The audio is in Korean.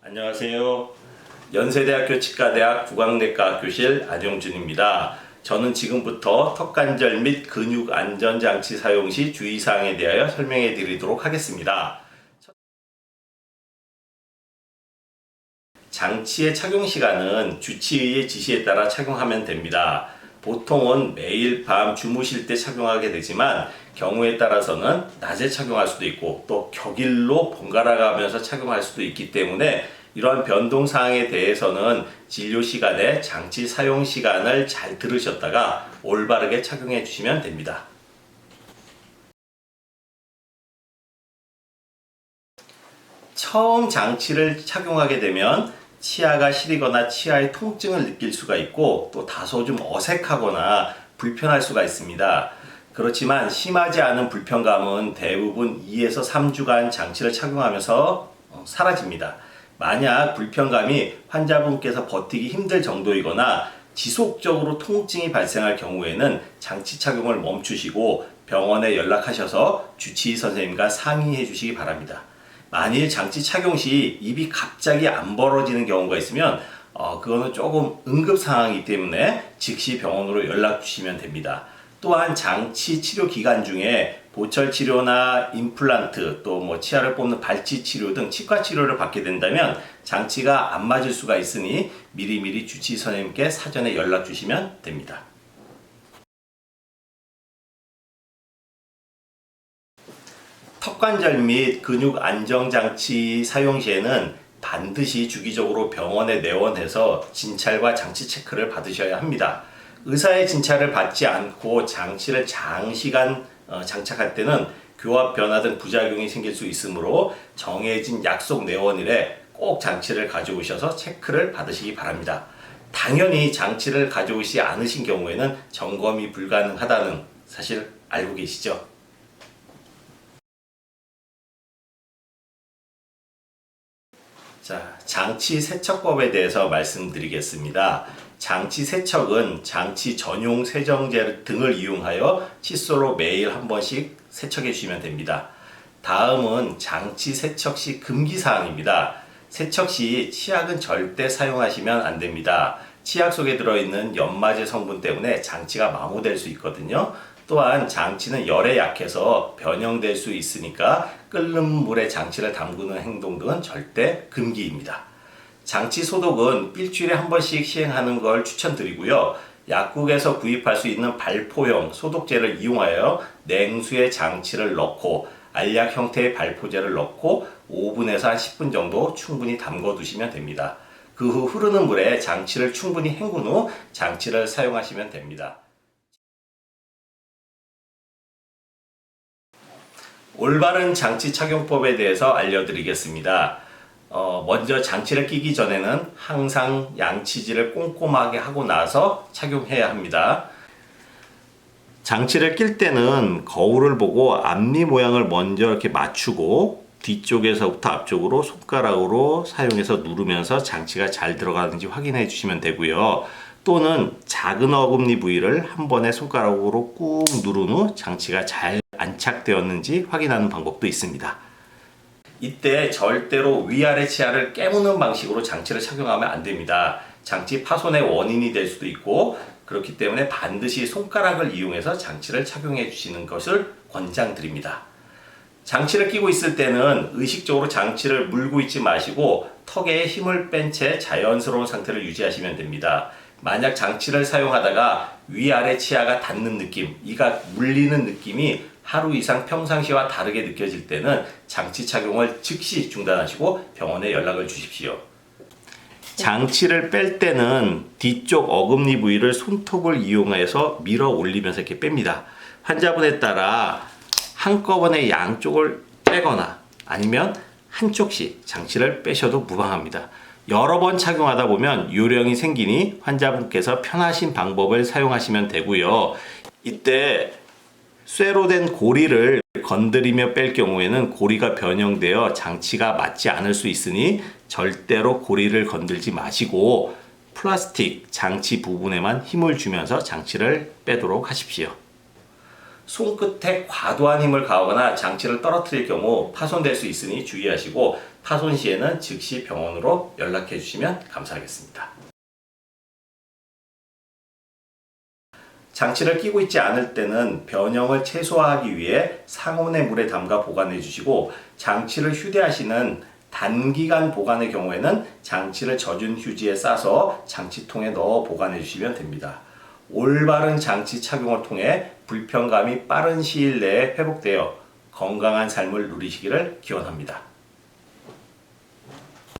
안녕하세요. 연세대학교 치과대학 구강내과 학교실 안용준입니다. 저는 지금부터 턱관절 및 근육 안전장치 사용 시 주의사항에 대하여 설명해 드리도록 하겠습니다. 장치의 착용 시간은 주치의의 지시에 따라 착용하면 됩니다. 보통은 매일 밤 주무실 때 착용하게 되지만 경우에 따라서는 낮에 착용할 수도 있고 또 격일로 번갈아 가면서 착용할 수도 있기 때문에 이러한 변동 사항에 대해서는 진료 시간에 장치 사용 시간을 잘 들으셨다가 올바르게 착용해 주시면 됩니다. 처음 장치를 착용하게 되면 치아가 시리거나 치아의 통증을 느낄 수가 있고 또 다소 좀 어색하거나 불편할 수가 있습니다. 그렇지만 심하지 않은 불편감은 대부분 2에서 3주간 장치를 착용하면서 사라집니다. 만약 불편감이 환자분께서 버티기 힘들 정도이거나 지속적으로 통증이 발생할 경우에는 장치 착용을 멈추시고 병원에 연락하셔서 주치의 선생님과 상의해 주시기 바랍니다. 만일 장치 착용 시 입이 갑자기 안 벌어지는 경우가 있으면 그거는 조금 응급 상황이기 때문에 즉시 병원으로 연락 주시면 됩니다. 또한 장치 치료 기간 중에 보철 치료나 임플란트 또 치아를 뽑는 발치 치료 등 치과 치료를 받게 된다면 장치가 안 맞을 수가 있으니 미리미리 주치의 선생님께 사전에 연락 주시면 됩니다. 턱관절 및 근육 안정장치 사용 시에는 반드시 주기적으로 병원에 내원해서 진찰과 장치 체크를 받으셔야 합니다. 의사의 진찰을 받지 않고 장치를 장시간 장착할 때는 교합 변화 등 부작용이 생길 수 있으므로 정해진 약속 내원일에 꼭 장치를 가져오셔서 체크를 받으시기 바랍니다. 당연히 장치를 가져오시지 않으신 경우에는 점검이 불가능하다는 사실 알고 계시죠? 자, 장치 세척법에 대해서 말씀드리겠습니다. 장치 세척은 장치 전용 세정제 등을 이용하여 칫솔로 매일 한 번씩 세척해 주시면 됩니다. 다음은 장치 세척 시 금기사항입니다. 세척 시 치약은 절대 사용하시면 안 됩니다. 치약 속에 들어있는 연마제 성분 때문에 장치가 마모될 수 있거든요. 또한 장치는 열에 약해서 변형될 수 있으니까 끓는 물에 장치를 담그는 행동 등은 절대 금기입니다. 장치 소독은 일주일에 한 번씩 시행하는 걸 추천드리고요. 약국에서 구입할 수 있는 발포형 소독제를 이용하여 냉수에 장치를 넣고 알약 형태의 발포제를 넣고 5분에서 한 10분 정도 충분히 담궈 두시면 됩니다. 그 후 흐르는 물에 장치를 충분히 헹군 후 장치를 사용하시면 됩니다. 올바른 장치 착용법에 대해서 알려드리겠습니다. 먼저 장치를 끼기 전에는 항상 양치질을 꼼꼼하게 하고 나서 착용해야 합니다. 장치를 낄 때는 거울을 보고 앞니 모양을 먼저 이렇게 맞추고 뒤쪽에서부터 앞쪽으로 손가락으로 사용해서 누르면서 장치가 잘 들어가는지 확인해 주시면 되고요. 또는 작은 어금니 부위를 한 번에 손가락으로 꾹 누른 후 장치가 잘 안착되었는지 확인하는 방법도 있습니다. 이때 절대로 위아래 치아를 깨무는 방식으로 장치를 착용하면 안 됩니다. 장치 파손의 원인이 될 수도 있고 그렇기 때문에 반드시 손가락을 이용해서 장치를 착용해 주시는 것을 권장드립니다. 장치를 끼고 있을 때는 의식적으로 장치를 물고 있지 마시고 턱에 힘을 뺀 채 자연스러운 상태를 유지하시면 됩니다. 만약 장치를 사용하다가 위아래 치아가 닿는 느낌, 이가 물리는 느낌이 하루 이상 평상시와 다르게 느껴질 때는 장치 착용을 즉시 중단하시고 병원에 연락을 주십시오. 장치를 뺄 때는 뒤쪽 어금니 부위를 손톱을 이용해서 밀어 올리면서 이렇게 뺍니다. 환자분에 따라 한꺼번에 양쪽을 빼거나 아니면 한쪽씩 장치를 빼셔도 무방합니다. 여러 번 착용하다 보면 요령이 생기니 환자분께서 편하신 방법을 사용하시면 되고요. 이때 쇠로 된 고리를 건드리며 뺄 경우에는 고리가 변형되어 장치가 맞지 않을 수 있으니 절대로 고리를 건들지 마시고 플라스틱 장치 부분에만 힘을 주면서 장치를 빼도록 하십시오. 손끝에 과도한 힘을 가하거나 장치를 떨어뜨릴 경우 파손될 수 있으니 주의하시고 파손 시에는 즉시 병원으로 연락해 주시면 감사하겠습니다. 장치를 끼고 있지 않을 때는 변형을 최소화하기 위해 상온의 물에 담가 보관해 주시고 장치를 휴대하시는 단기간 보관의 경우에는 장치를 젖은 휴지에 싸서 장치통에 넣어 보관해 주시면 됩니다. 올바른 장치 착용을 통해 불편감이 빠른 시일 내에 회복되어 건강한 삶을 누리시기를 기원합니다.